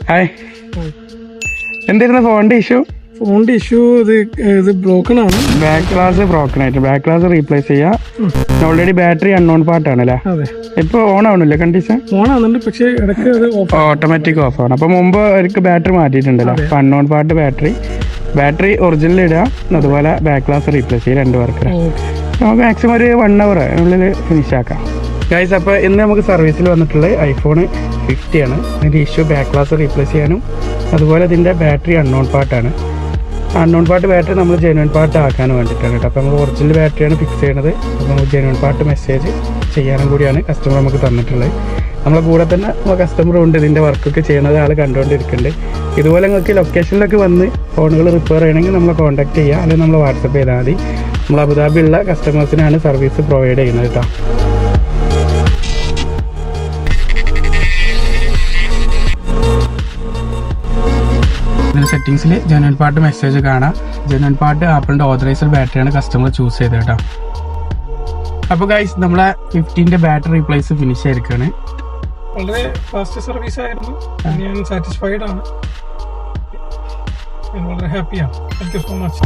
Hi, എന്തായിരുന്നു ഫോണിന്റെ issue? ഫോണിന്റെ ഇഷ്യൂ ഇത് ബ്രോക്കൺ ആണ്. ബാക്ക് ഗ്ലാസ് ബ്രോക്കൺ ആയിട്ട് ബാക്ക് ഗ്ലാസ് റീപ്ലേസ് ചെയ്യാം. ഓൾറെഡി ബാറ്ററി അൺനോൺ പാർട്ടാണ് അല്ലേ? അതെ, ഇപ്പൊ ഓൺ ആവണില്ലേ കണ്ടീഷൻ? ഓൺ ആവുന്നുണ്ട്, പക്ഷേ ഇടയ്ക്ക് അത് ഓട്ടോമാറ്റിക് ഓഫ് ആണ്. അപ്പൊ മുമ്പ് അവർക്ക് ബാറ്ററി മാറ്റിയിട്ടുണ്ടല്ലോ. അപ്പൊ അൺനോൺ പാർട്ട് ബാറ്ററി ഒറിജിനൽ ഇടുക, അതുപോലെ ബാക്ക് ഗ്ലാസ് റീപ്ലേസ് ചെയ്യുക. 2 വർക്ക് നമുക്ക് മാക്സിമം ഒരു 1 hour ഉള്ളിൽ ഫിനിഷ് ആക്കാം. ഗൈസ്, അപ്പോൾ ഇന്ന് നമുക്ക് സർവീസിൽ വന്നിട്ടുള്ളത് iPhone 50 ആണ്. അതിൻ്റെ ഇഷ്യൂ ബാക്ക് ഗ്ലാസ് റീപ്ലേസ് ചെയ്യാനും അതുപോലെ ഇതിൻ്റെ ബാറ്ററി അൺനോൺ പാർട്ടാണ്. അൺനോൺ പാർട്ട് ബാറ്ററി നമ്മൾ ജെന്യുവൻ പാർട്ട് ആക്കാനും വേണ്ടിയിട്ടാണ് കേട്ടോ. അപ്പോൾ നമ്മൾ ഒറിജിനൽ ബാറ്ററിയാണ് ഫിക്സ് ചെയ്യുന്നത്. അപ്പോൾ നമുക്ക് ജെന്യുവൻ പാർട്ട് മെസ്സേജ് ചെയ്യാനും കൂടിയാണ് കസ്റ്റമർ നമുക്ക് തന്നിട്ടുള്ളത്. നമ്മളെ കൂടെ തന്നെ കസ്റ്റമറും ഉണ്ട്, ഇതിൻ്റെ വർക്കൊക്കെ ചെയ്യുന്നത് ആൾ കണ്ടുകൊണ്ടിരിക്കുന്നുണ്ട്. ഇതുപോലെ നിങ്ങൾക്ക് ലൊക്കേഷനിലൊക്കെ വന്ന് ഫോണുകൾ റിപ്പയർ ചെയ്യണമെങ്കിൽ നമ്മളെ കോൺടാക്ട് ചെയ്യുക, അല്ലെങ്കിൽ നമ്മൾ വാട്സപ്പ് ചെയ്താൽ മതി. നമ്മൾ അബുദാബിയുള്ള കസ്റ്റമേഴ്സിനാണ് സർവീസ് പ്രൊവൈഡ് ചെയ്യുന്നത് കേട്ടോ. ഇതിൽ സെറ്റിംഗ്സിൽ ജെന്യുവൻ പാർട്ട് മെസ്സേജ് കാണാം. ജെന്യുവൻ പാർട്ട് ആപ്പിളിൻ്റെ ഓതറൈസ്ഡ് ബാറ്ററിയാണ് കസ്റ്റമർ ചൂസ് ചെയ്തത് കേട്ടോ. അപ്പോൾ ഗൈസ്, നമ്മളെ 15ന്റെ ബാറ്ററി റീപ്ലേസ് ഫിനിഷ് ആയിരിക്കുകയാണ്. വളരെ ഫാസ്റ്റ് സർവീസ് ആയിരുന്നു. ഞാൻ സാറ്റിസ്ഫൈഡ് ആണ്, ഞാൻ വളരെ ഹാപ്പിയാണ്. Thank you so much.